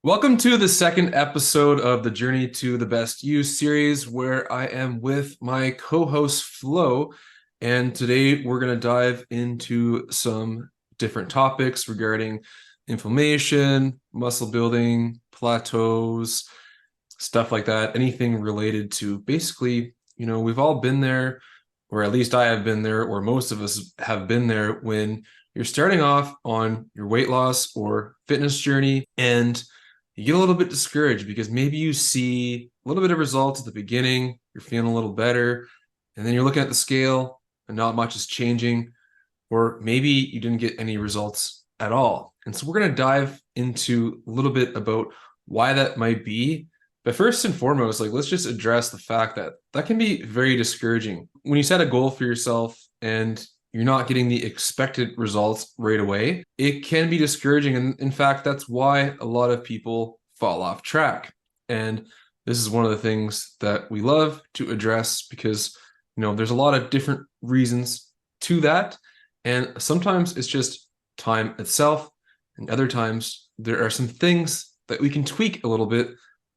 Welcome to the second episode of the Journey to the Best You series, where I am with my co-host Flo, and today we're going to dive into some different topics regarding inflammation, muscle building, plateaus, stuff like that. Anything related to basically, we've all been there, or at least I have been there, or most of us have been there when you're starting off on your weight loss or fitness journey and you get a little bit discouraged because maybe you see a little bit of results at the beginning, you're feeling a little better, and then you're looking at the scale and not much is changing, or maybe you didn't get any results at all. And so we're going to dive into a little bit about why that might be. But first and foremost, let's just address the fact that that can be very discouraging. When you set a goal for yourself and you're not getting the expected results right away, it can be discouraging. And in fact, that's why a lot of people fall off track. And this is one of the things that we love to address because, there's a lot of different reasons to that. And sometimes it's just time itself. And other times there are some things that we can tweak a little bit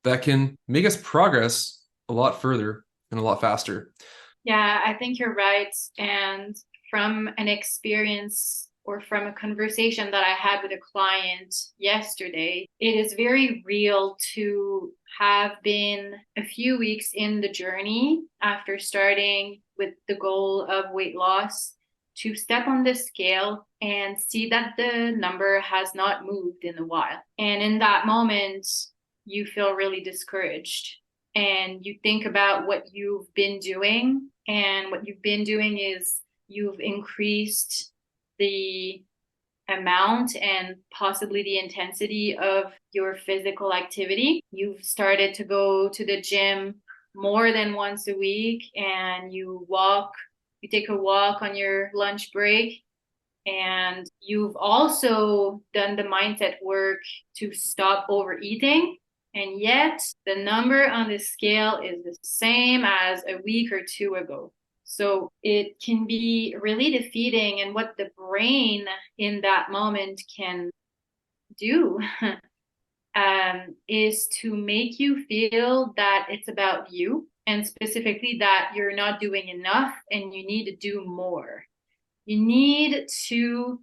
that can make us progress a lot further and a lot faster. Yeah, I think you're right. And from an experience or from a conversation that I had with a client yesterday, it is very real to have been a few weeks in the journey after starting with the goal of weight loss to step on the scale and see that the number has not moved in a while. And in that moment, you feel really discouraged and you think about what you've been doing. And what you've been doing is you've increased the amount and possibly the intensity of your physical activity. You've started to go to the gym more than once a week and you take a walk on your lunch break. And you've also done the mindset work to stop overeating. And yet the number on the scale is the same as a week or two ago. So it can be really defeating. And what the brain in that moment can do is to make you feel that it's about you, and specifically that you're not doing enough and you need to do more. You need to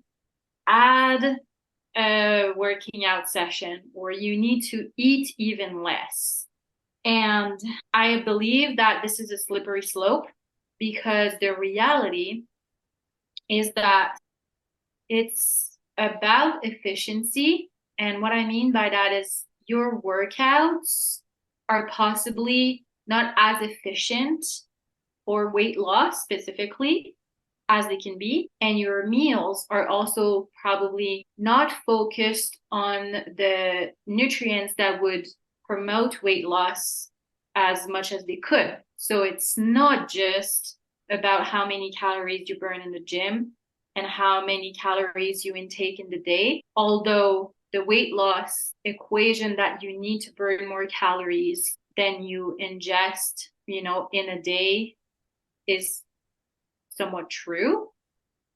add a working out session, or you need to eat even less. And I believe that this is a slippery slope because the reality is that it's about efficiency. And what I mean by that is your workouts are possibly not as efficient for weight loss specifically as they can be. And your meals are also probably not focused on the nutrients that would promote weight loss as much as they could. So it's not just about how many calories you burn in the gym and how many calories you intake in the day, although the weight loss equation that you need to burn more calories than you ingest, in a day is somewhat true.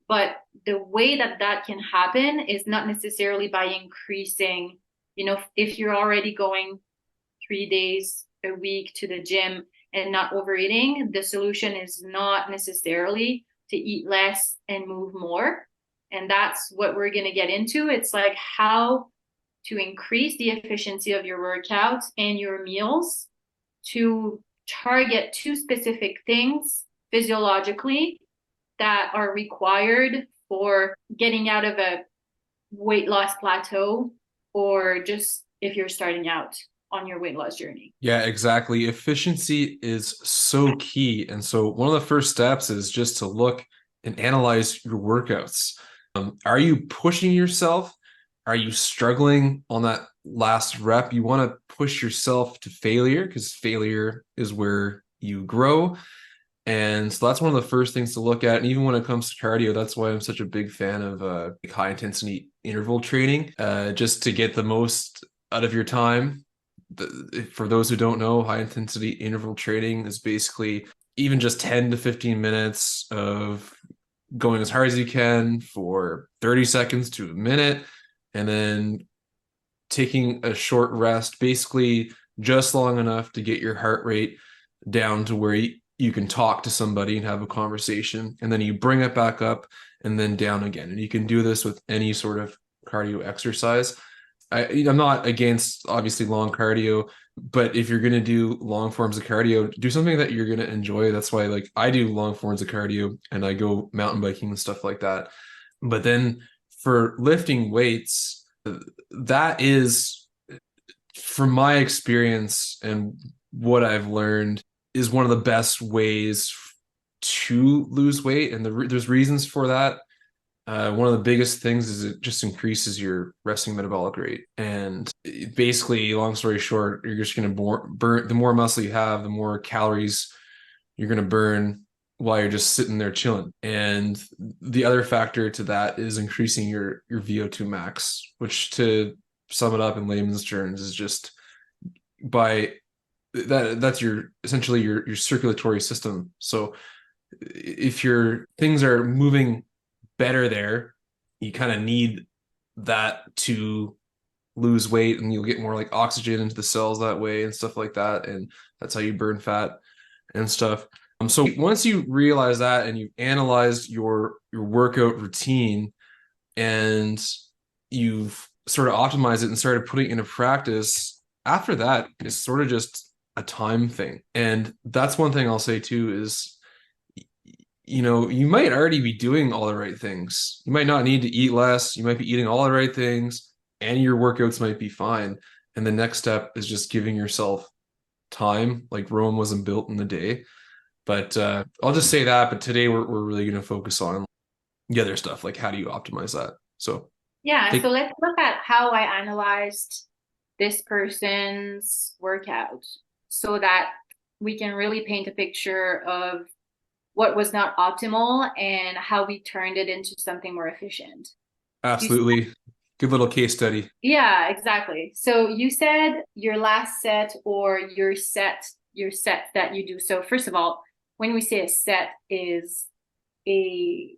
But the way that that can happen is not necessarily by increasing, if you're already going 3 days a week to the gym and not overeating, the solution is not necessarily to eat less and move more. And that's what we're going to get into. It's like how to increase the efficiency of your workouts and your meals to target two specific things physiologically that are required for getting out of a weight loss plateau, or just if you're starting out on your weight loss journey. Yeah, exactly. Efficiency is so key. And so one of the first steps is just to look and analyze your workouts. Are you pushing yourself? Are you struggling on that last rep? You want to push yourself to failure because failure is where you grow. And so that's one of the first things to look at. And even when it comes to cardio, that's why I'm such a big fan of high intensity interval training, just to get the most out of your time. For those who don't know, high intensity interval training is basically even just 10 to 15 minutes of going as hard as you can for 30 seconds to a minute, and then taking a short rest, basically just long enough to get your heart rate down to where you can talk to somebody and have a conversation, and then you bring it back up and then down again. And you can do this with any sort of cardio exercise. I'm not against obviously long cardio, but if you're going to do long forms of cardio, do something that you're going to enjoy. That's why, like, I do long forms of cardio and I go mountain biking and stuff like that. But then for lifting weights, that is, from my experience and what I've learned, is one of the best ways to lose weight. And there's reasons for that. One of the biggest things is it just increases your resting metabolic rate. And basically, long story short, you're just going to burn. The more muscle you have, the more calories you're going to burn while you're just sitting there chilling. And the other factor to that is increasing your VO2 max, which, to sum it up in layman's terms, is just by that's your essentially your circulatory system. So if your things are moving better there, you kind of need that to lose weight, and you'll get more like oxygen into the cells that way and stuff like that, and that's how you burn fat and stuff. So once you realize that and you've analyzed your workout routine and you've sort of optimized it and started putting it into practice, after that it's sort of just a time thing. And that's one thing I'll say too is, you might already be doing all the right things. You might not need to eat less. You might be eating all the right things and your workouts might be fine. And the next step is just giving yourself time. Like, Rome wasn't built in a day. But I'll just say that. But today we're really going to focus on the other stuff, like how do you optimize that? So So let's look at how I analyzed this person's workout so that we can really paint a picture of what was not optimal and how we turned it into something more efficient. Absolutely. Good little case study. Yeah, exactly. So you said your last set or your set that you do. So first of all, when we say a set is a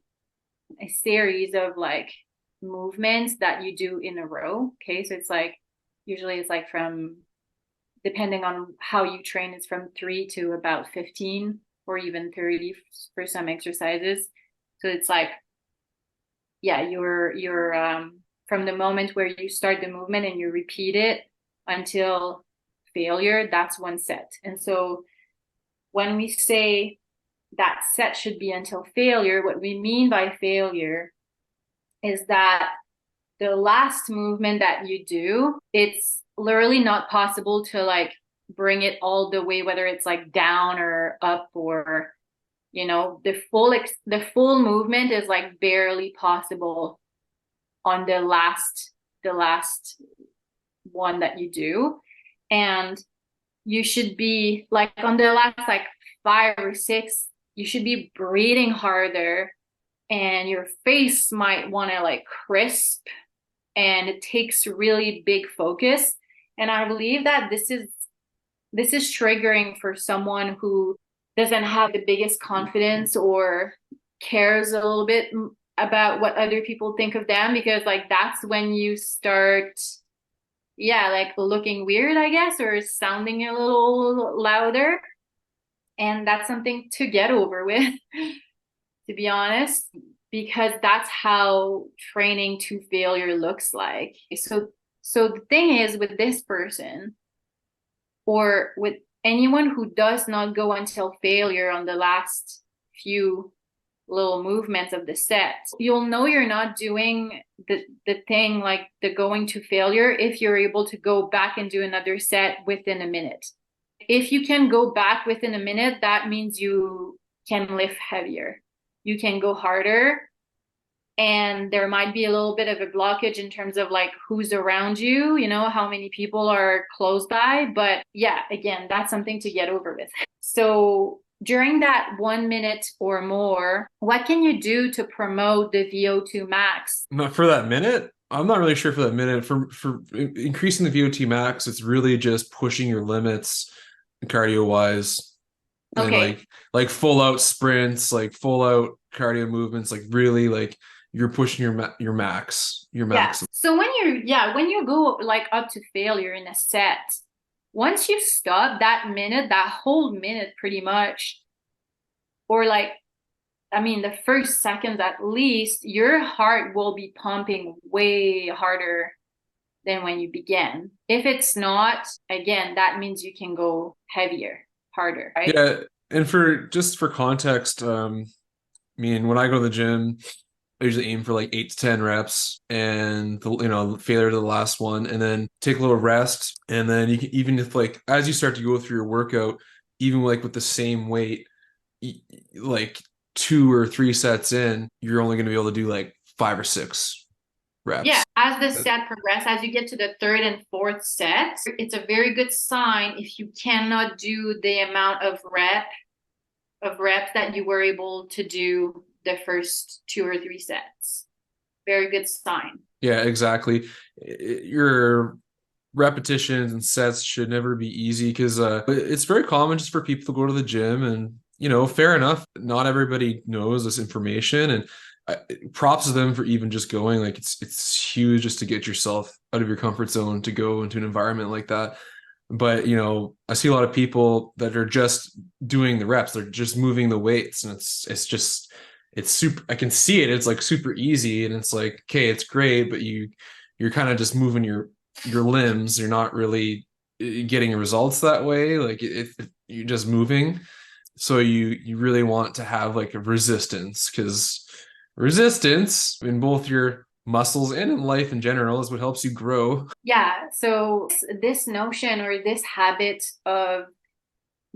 series of like movements that you do in a row. Okay. So it's like, usually it's like from, depending on how you train, it's from 3 to about 15 or even 30 for some exercises. So it's like, yeah, you're from the moment where you start the movement and you repeat it until failure, that's one set. And so when we say that set should be until failure, what we mean by failure is that the last movement that you do, it's literally not possible to like bring it all the way, whether it's like down or up, or the full movement is like barely possible on the last one that you do. And you should be like on the last like 5 or 6, you should be breathing harder and your face might want to like crisp, and it takes really big focus. And I believe that this is triggering for someone who doesn't have the biggest confidence or cares a little bit about what other people think of them, because like that's when you start like looking weird, I guess, or sounding a little louder. And that's something to get over with, to be honest, because that's how training to failure looks like. So the thing is, with this person or with anyone who does not go until failure on the last few little movements of the set, you'll know you're not doing the thing, like the going to failure, if you're able to go back and do another set within a minute. If you can go back within a minute, that means you can lift heavier, you can go harder, and there might be a little bit of a blockage in terms of like who's around you, how many people are close by. But yeah, again, that's something to get over with. So during that 1 minute or more, what can you do to promote the VO2 max? Not for that minute. I'm not really sure for that minute. For increasing the VO2 max, it's really just pushing your limits cardio wise. Okay. And like full out sprints, like full out cardio movements, like really like you're pushing your max, your Yeah. maximum. So when you go like up to failure in a set, once you stop that minute, that whole minute pretty much, or like, I mean, the first seconds at least, your heart will be pumping way harder than when you begin. If it's not, again, that means you can go heavier, harder, right? Yeah, and for context, I mean, when I go to the gym, I usually aim for like 8 to 10 reps, and failure to the last one, and then take a little rest, and then you can, even if like as you start to go through your workout, even like with the same weight, like 2 or 3 sets in, you're only going to be able to do like 5 or 6 reps. Yeah, as the set progresses, as you get to the third and fourth set, it's a very good sign if you cannot do the amount of reps that you were able to do the first 2 or 3 sets. Very good sign. Yeah, exactly. Your repetitions and sets should never be easy because it's very common just for people to go to the gym, and fair enough, not everybody knows this information, and props to them for even just going. Like it's huge just to get yourself out of your comfort zone to go into an environment like that. But I see a lot of people that are just doing the reps, they're just moving the weights, and it's super. I can see it. It's like super easy, and it's like, okay, it's great, but you're kind of just moving your limbs. You're not really getting results that way. Like if you're just moving, so you really want to have like a resistance, because resistance in both your muscles and in life in general is what helps you grow. Yeah, so this notion or this habit of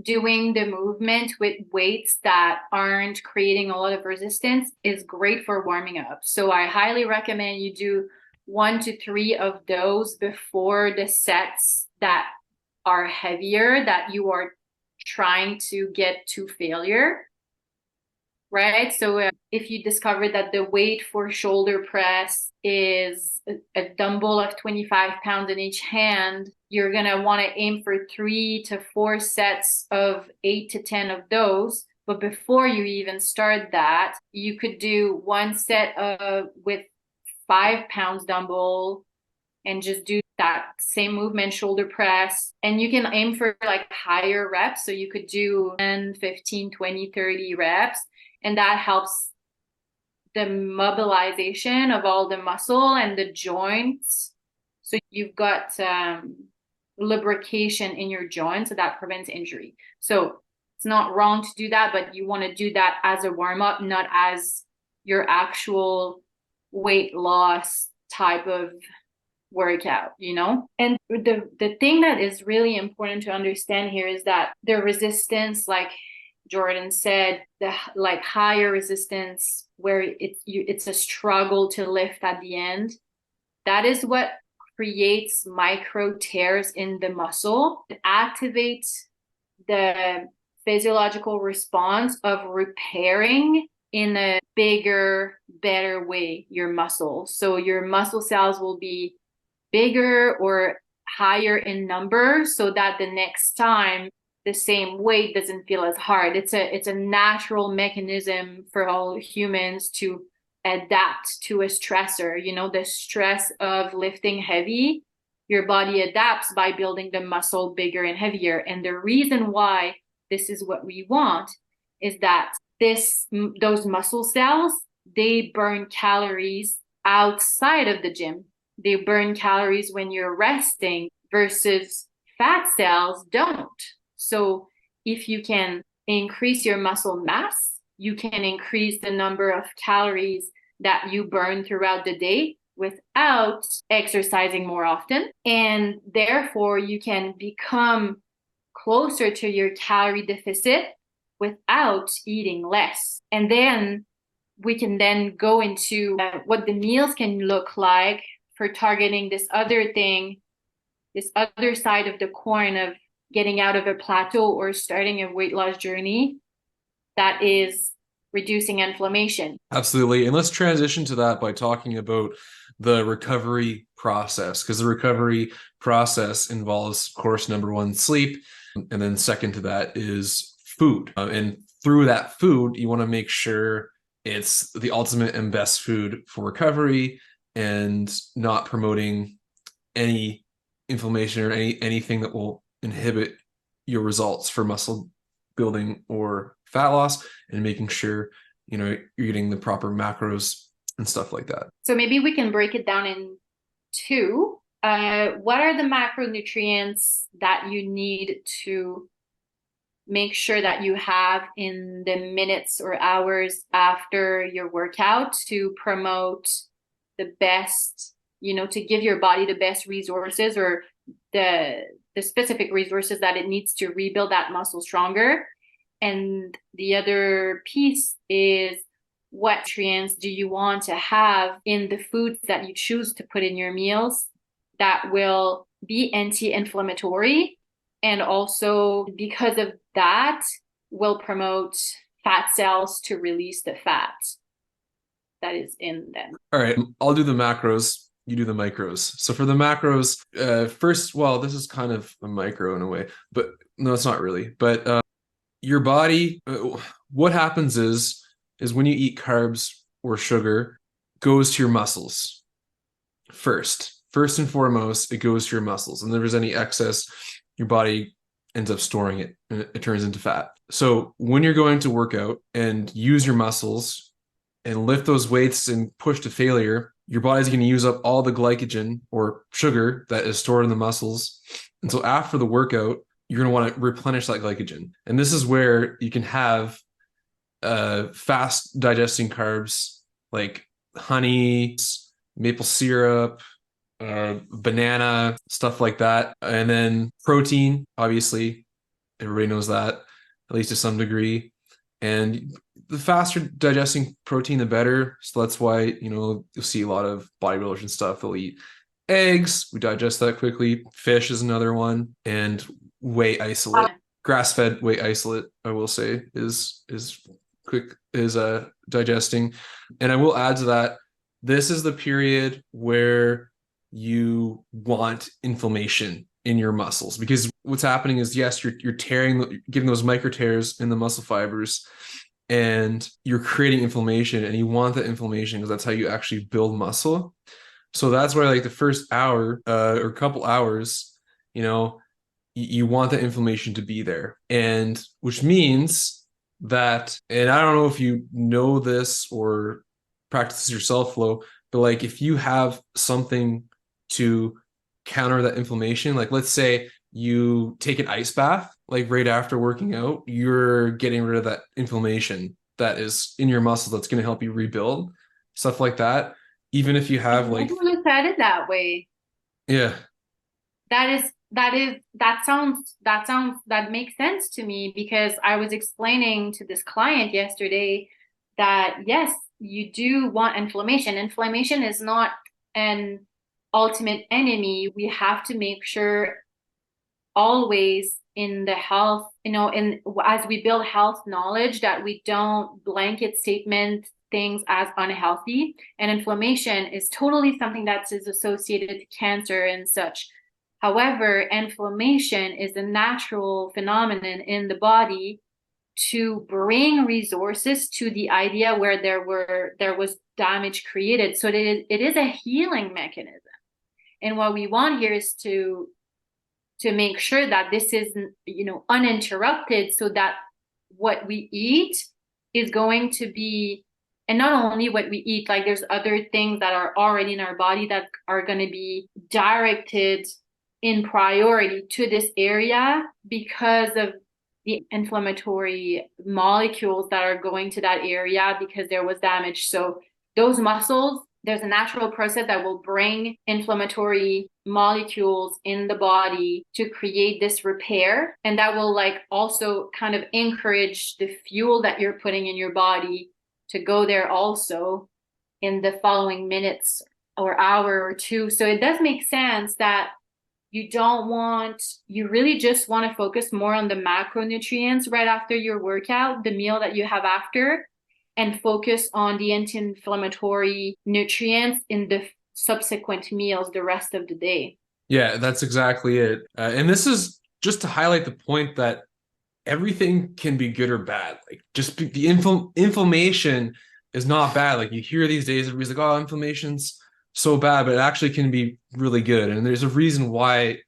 doing the movement with weights that aren't creating a lot of resistance is great for warming up. So I highly recommend you do 1 to 3 of those before the sets that are heavier that you are trying to get to failure, right? So if you discover that the weight for shoulder press is a dumbbell of 25 pounds in each hand, you're going to want to aim for 3 to 4 sets of 8 to 10 of those. But before you even start that, you could do one set with 5 pounds dumbbell and just do that same movement, shoulder press. And you can aim for like higher reps. So you could do 10, 15, 20, 30 reps. And that helps the mobilization of all the muscle and the joints. So you've got lubrication in your joints, so that prevents injury. So it's not wrong to do that, but you want to do that as a warm-up, not as your actual weight loss type of workout, And the thing that is really important to understand here is that the resistance, like Jordan said, the like higher resistance where it's a struggle to lift at the end, that is what creates micro tears in the muscle. It activates the physiological response of repairing in a bigger, better way your muscle. So your muscle cells will be bigger or higher in number so that the next time the same weight doesn't feel as hard. It's a natural mechanism for all humans to adapt to a stressor. The stress of lifting heavy, your body adapts by building the muscle bigger and heavier. And the reason why this is what we want is that those muscle cells, they burn calories outside of the gym. They burn calories when you're resting versus fat cells don't. So if you can increase your muscle mass, you can increase the number of calories that you burn throughout the day without exercising more often. And therefore, you can become closer to your calorie deficit without eating less. And then we can then go into what the meals can look like for targeting this other thing, this other side of the coin of getting out of a plateau or starting a weight loss journey, that is reducing inflammation. Absolutely. And let's transition to that by talking about the recovery process, because the recovery process involves, of course, number one, sleep. And then second to that is food. And through that food, you want to make sure it's the ultimate and best food for recovery and not promoting any inflammation or anything that will inhibit your results for muscle building or fat loss, and making sure you're getting the proper macros and stuff like that. So maybe we can break it down in two. What are the macronutrients that you need to make sure that you have in the minutes or hours after your workout to promote the best, to give your body the best resources, or the specific resources that it needs to rebuild that muscle stronger? And the other piece is, what nutrients do you want to have in the foods that you choose to put in your meals that will be anti-inflammatory, and also because of that will promote fat cells to release the fat that is in them? All right, I'll do the macros, you do the micros. So for the macros, first, well, this is kind of a micro in a way, but no, it's not really. But your body, what happens is when you eat carbs or sugar, goes to your muscles first. First and foremost, it goes to your muscles. And if there's any excess, your body ends up storing it and it turns into fat. So when you're going to work out and use your muscles and lift those weights and push to failure, your body's going to use up all the glycogen or sugar that is stored in the muscles. And so after the workout, you're going to want to replenish that glycogen. And this is where you can have fast digesting carbs like honey, maple syrup, banana, stuff like that. And then protein, obviously, everybody knows that, at least to some degree. And the faster digesting protein, the better. So that's why, you'll see a lot of bodybuilders and stuff, they'll eat eggs. We digest that quickly. Fish is another one. And whey isolate. Grass-fed whey isolate, I will say, is quick, is digesting. And I will add to that, this is the period where you want inflammation in your muscles, because what's happening is, yes, you're tearing, getting those micro tears in the muscle fibers, and you're creating inflammation, and you want that inflammation because that's how you actually build muscle. So that's why, like, the first hour or couple hours, you want the inflammation to be there, and which means that, and I don't know if you know this or practice yourself, Flo, but like if you have something to counter that inflammation, like let's say you take an ice bath, like right after working out, you're getting rid of that inflammation that is in your muscle that's going to help you rebuild, stuff like that. Even if you have like, I never looked at it that way. Yeah. That makes sense to me, because I was explaining to this client yesterday that yes, you do want inflammation. Inflammation is not an ultimate enemy. We have to make sure always in the health, as we build health knowledge, that we don't blanket statement things as unhealthy. And inflammation is totally something that is associated to cancer and such. However, inflammation is a natural phenomenon in the body to bring resources to the idea where there was damage created. So it is a healing mechanism. And what we want here is to make sure that this is, uninterrupted, so that what we eat is going to be, and not only what we eat, like there's other things that are already in our body that are going to be directed in priority to this area because of the inflammatory molecules that are going to that area because there was damage. So those muscles, there's a natural process that will bring inflammatory molecules in the body to create this repair. And that will also kind of encourage the fuel that you're putting in your body to go there also in the following minutes or hour or two. So it does make sense that you really just want to focus more on the macronutrients right after your workout, the meal that you have after, and focus on the anti-inflammatory nutrients in the subsequent meals the rest of the day. Yeah, that's exactly it. And this is just to highlight the point that everything can be good or bad. Like just the inflammation is not bad. Like you hear these days, everybody's like, oh, inflammation's so bad, but it actually can be really good. And there's a reason why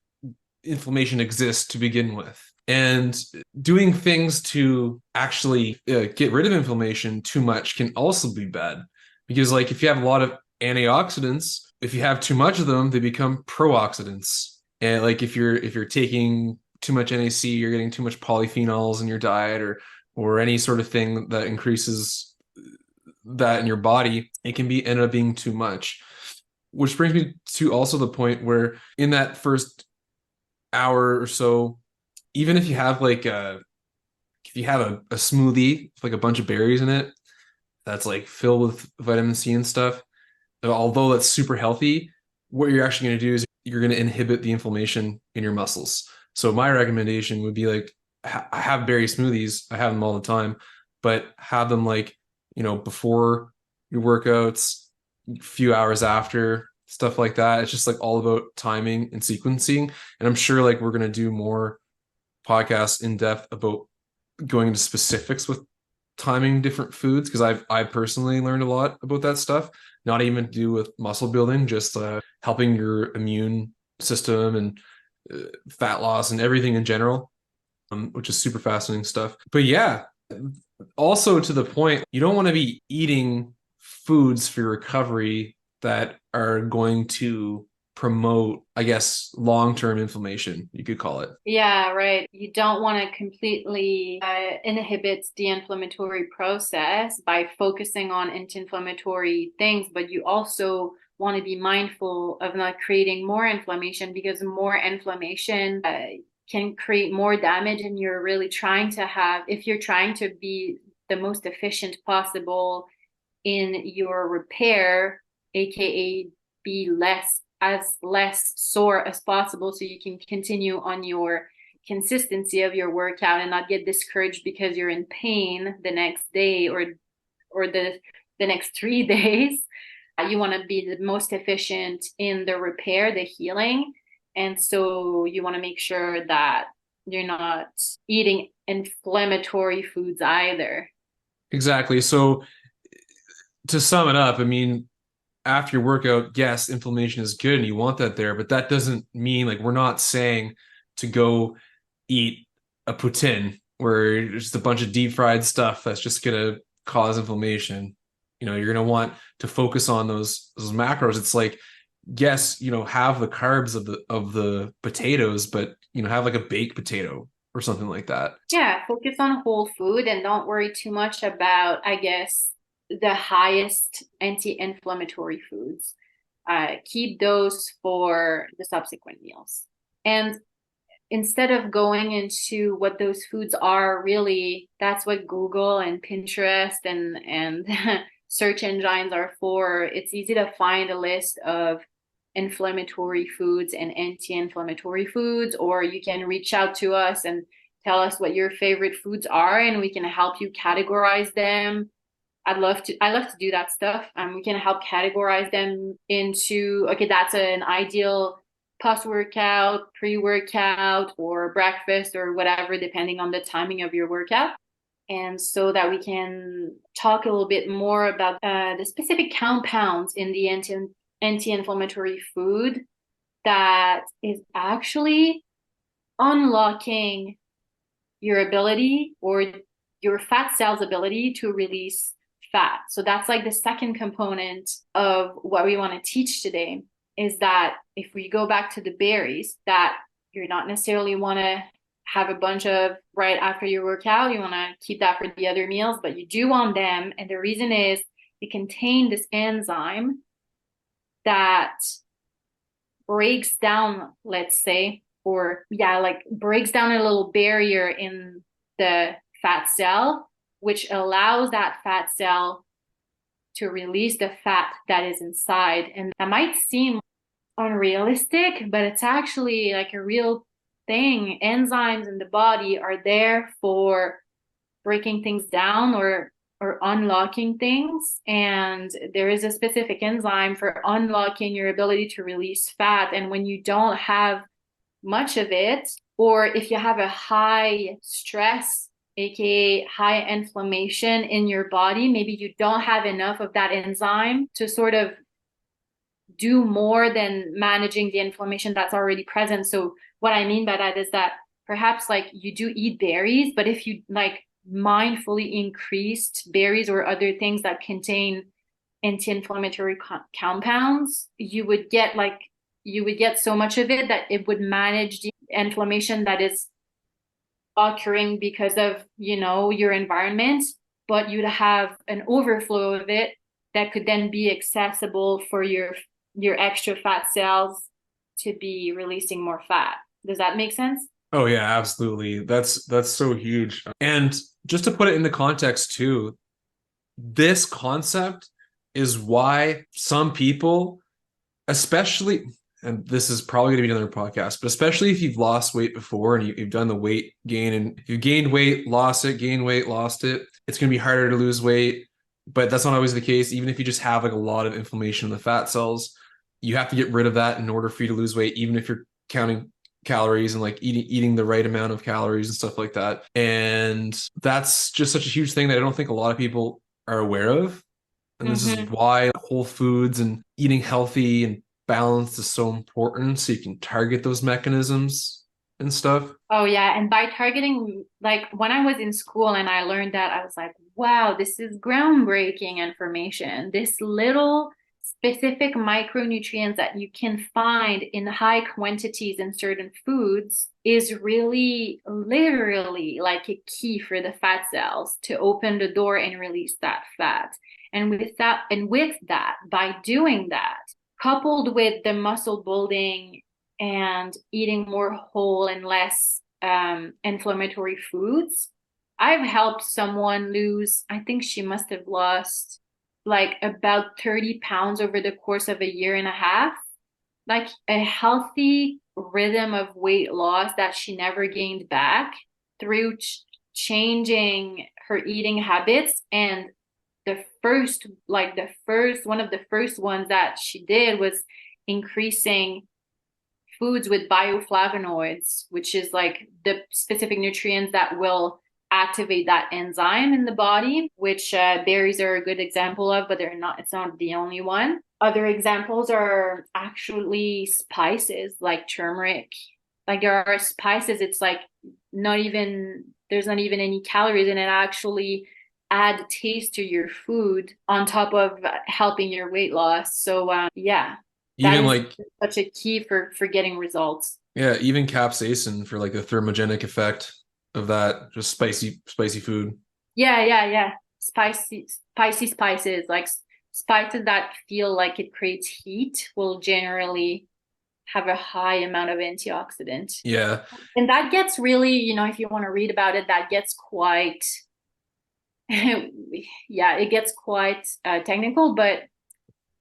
inflammation exists to begin with. And doing things to actually get rid of inflammation too much can also be bad. Because like if you have a lot of antioxidants, if you have too much of them, they become pro-oxidants. And like if you're taking too much NAC, you're getting too much polyphenols in your diet or any sort of thing that increases that in your body, it can be end up being too much. Which brings me to also the point where in that first hour or so, even if you have like a smoothie with like a bunch of berries in it that's like filled with vitamin C and stuff, although that's super healthy, what you're actually going to do is you're going to inhibit the inflammation in your muscles. So my recommendation would be like I have berry smoothies, I have them all the time, but have them like, before your workouts, a few hours after, stuff like that. It's just like all about timing and sequencing. And I'm sure like we're going to do more podcasts in depth about going into specifics with timing different foods because I personally learned a lot about that stuff. Not even to do with muscle building, just helping your immune system and fat loss and everything in general, which is super fascinating stuff. But yeah, also to the point, you don't want to be eating foods for recovery that are going to promote, I guess, long-term inflammation, you could call it. Yeah, right. You don't want to completely inhibit the inflammatory process by focusing on anti-inflammatory things, but you also want to be mindful of not creating more inflammation because more inflammation can create more damage, and you're really trying to if you're trying to be the most efficient possible in your repair, aka be less sore as possible so you can continue on your consistency of your workout and not get discouraged because you're in pain the next day or the next 3 days. You want to be the most efficient in the repair, the healing. And so you want to make sure that you're not eating inflammatory foods either. Exactly. So to sum it up, I mean, after your workout, yes, inflammation is good and you want that there, but that doesn't mean like we're not saying to go eat a poutine where there's just a bunch of deep fried stuff that's just gonna cause inflammation. You're gonna want to focus on those macros. It's like, yes, have the carbs of the potatoes, but have like a baked potato or something like that. Yeah, focus on whole food and don't worry too much about, I guess, the highest anti-inflammatory foods. Keep those for the subsequent meals. And instead of going into what those foods are, really, that's what Google and Pinterest and search engines are for. It's easy to find a list of inflammatory foods and anti-inflammatory foods, or you can reach out to us and tell us what your favorite foods are, and we can help you categorize them. I love to do that stuff. We can help categorize them into, okay, that's an ideal post-workout, pre-workout, or breakfast or whatever, depending on the timing of your workout. And so that we can talk a little bit more about the specific compounds in the anti-inflammatory food that is actually unlocking your ability or your fat cells' ability to release fat. So that's like the second component of what we want to teach today, is that if we go back to the berries, that you're not necessarily want to have a bunch of right after your workout, you want to keep that for the other meals, but you do want them. And the reason is they contain this enzyme that breaks down, let's say, or yeah, like breaks down a little barrier in the fat cell, which allows that fat cell to release the fat that is inside. And that might seem unrealistic, but it's actually like a real thing. Enzymes in the body are there for breaking things down or unlocking things. And there is a specific enzyme for unlocking your ability to release fat. And when you don't have much of it, or if you have a high stress aka high inflammation in your body, maybe you don't have enough of that enzyme to sort of do more than managing the inflammation that's already present. So what I mean by that is that perhaps like you do eat berries, but if you like mindfully increased berries or other things that contain anti-inflammatory compounds, you would get so much of it that it would manage the inflammation that is occurring because of, you know, your environment, but you'd have an overflow of it that could then be accessible for your extra fat cells to be releasing more fat. Does that make sense? Oh yeah, absolutely. That's so huge. And just to put it into context too, this concept is why some people, especially, and this is probably going to be another podcast, but especially if you've lost weight before and you've done the weight gain and you've gained weight, lost it, gained weight, lost it, it's going to be harder to lose weight. But that's not always the case. Even if you just have like a lot of inflammation in the fat cells, you have to get rid of that in order for you to lose weight, even if you're counting calories and like eating the right amount of calories and stuff like that. And that's just such a huge thing that I don't think a lot of people are aware of. And this is Mm-hmm. why whole foods and eating healthy and balanced is so important. So you can target those mechanisms and stuff. Oh yeah, and by targeting, like when I was in school and I learned that, I was like, wow, this is groundbreaking information. This little specific micronutrients that you can find in high quantities in certain foods is really literally like a key for the fat cells to open the door and release that fat. And with that, by doing that, coupled with the muscle building and eating more whole and less inflammatory foods. I've helped someone lose, I think she must have lost like about 30 pounds over the course of a year and a half, like a healthy rhythm of weight loss that she never gained back through changing her eating habits. And one of the first ones that she did was increasing foods with bioflavonoids, which is like the specific nutrients that will activate that enzyme in the body, which berries are a good example of, but it's not the only one. Other examples are actually spices like turmeric. Like there are spices, it's like there's not even any calories and it actually add taste to your food on top of helping your weight loss. So yeah, that Even is like, such a key for getting results. yeah, even capsaicin for like the thermogenic effect of that, just spicy food. Yeah. Spicy spices, like spices that feel like it creates heat will generally have a high amount of antioxidant. Yeah. And that gets really, you know, if you want to read about it, that gets quite, yeah, it gets quite technical, but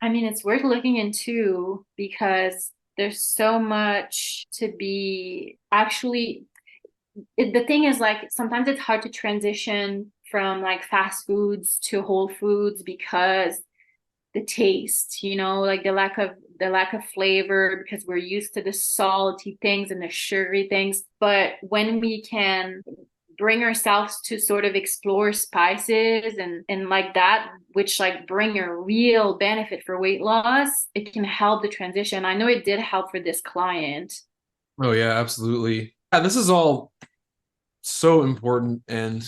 I mean, it's worth looking into because there's so much to be actually. The thing is, like, sometimes it's hard to transition from like fast foods to whole foods because the taste, you know, like the lack of flavor because we're used to the salty things and the sugary things. But when we can bring ourselves to sort of explore spices and like that, which like bring a real benefit for weight loss, it can help the transition. I know it did help for this client. Oh yeah, absolutely. Yeah, this is all so important. And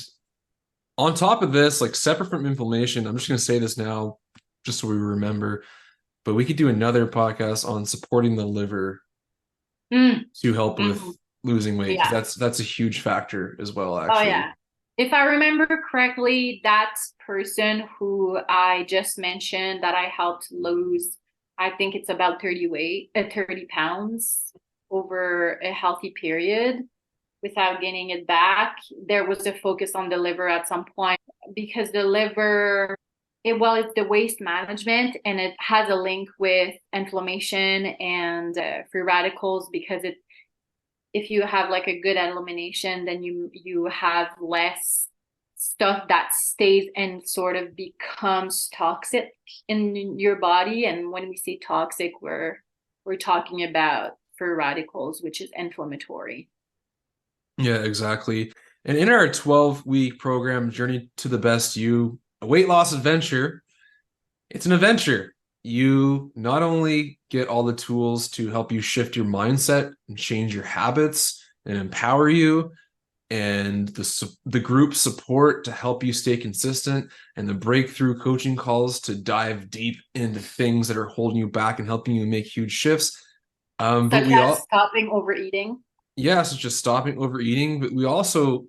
on top of this, like separate from inflammation, I'm just going to say this now, just so we remember, but we could do another podcast on supporting the liver Mm, to help with mhm. losing weight because Yeah. that's a huge factor as well, Oh actually. yeah. If I remember correctly, that person who I just mentioned that I helped lose, I think it's about 30 pounds over a healthy period without gaining it back. There was a focus on the liver at some point because the liver, it's the waste management and it has a link with inflammation and free radicals because if you have like a good elimination, then you have less stuff that stays and sort of becomes toxic in your body. And when we say toxic, we're talking about free radicals, which is inflammatory. Yeah, exactly. And in our 12-week program, Journey to the Best You, a weight loss adventure, it's an adventure. You not only get all the tools to help you shift your mindset and change your habits and empower you, and the group support to help you stay consistent, and the breakthrough coaching calls to dive deep into things that are holding you back and helping you make huge shifts. But Such we as all, stopping overeating. yeah, so just stopping overeating. But we also,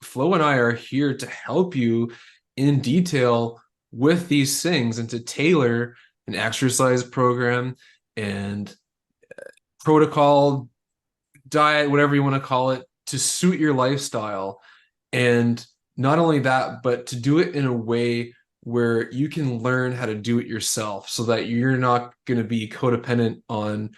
Flo and I are here to help you in detail with these things and to tailor an exercise program and protocol, diet, whatever you want to call it, to suit your lifestyle. And not only that, but to do it in a way where you can learn how to do it yourself so that you're not going to be codependent on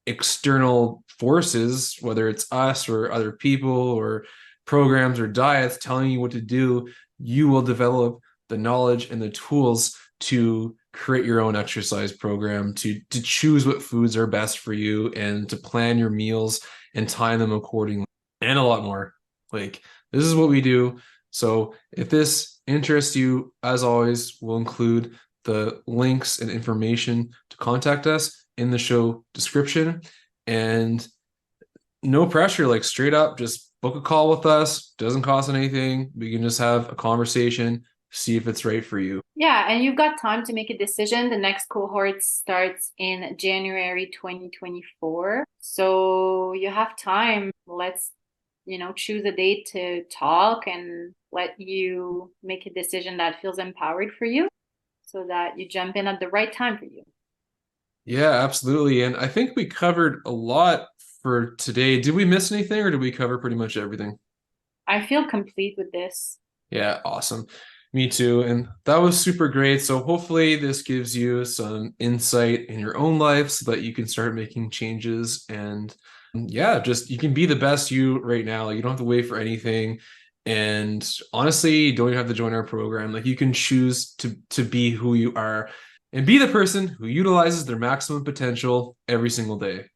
external forces, whether it's us or other people or programs or diets telling you what to do. You will develop the knowledge and the tools to create your own exercise program, to choose what foods are best for you, and to plan your meals and time them accordingly, and a lot more. Like, this is what we do. So if this interests you, as always, we'll include the links and information to contact us in the show description. And no pressure, like straight up, just book a call with us. Doesn't cost anything. We can just have a conversation, see if it's right for you. Yeah, and you've got time to make a decision. The next cohort starts in January 2024. So you have time. Let's, choose a date to talk and let you make a decision that feels empowered for you so that you jump in at the right time for you. Yeah, absolutely. And I think we covered a lot for today. Did we miss anything or did we cover pretty much everything? I feel complete with this. Yeah, awesome. Me too. And that was super great. So hopefully this gives you some insight in your own life so that you can start making changes. And yeah, just you can be the best you right now. Like, you don't have to wait for anything. And honestly, you don't even have to join our program. Like, you can choose to be who you are and be the person who utilizes their maximum potential every single day.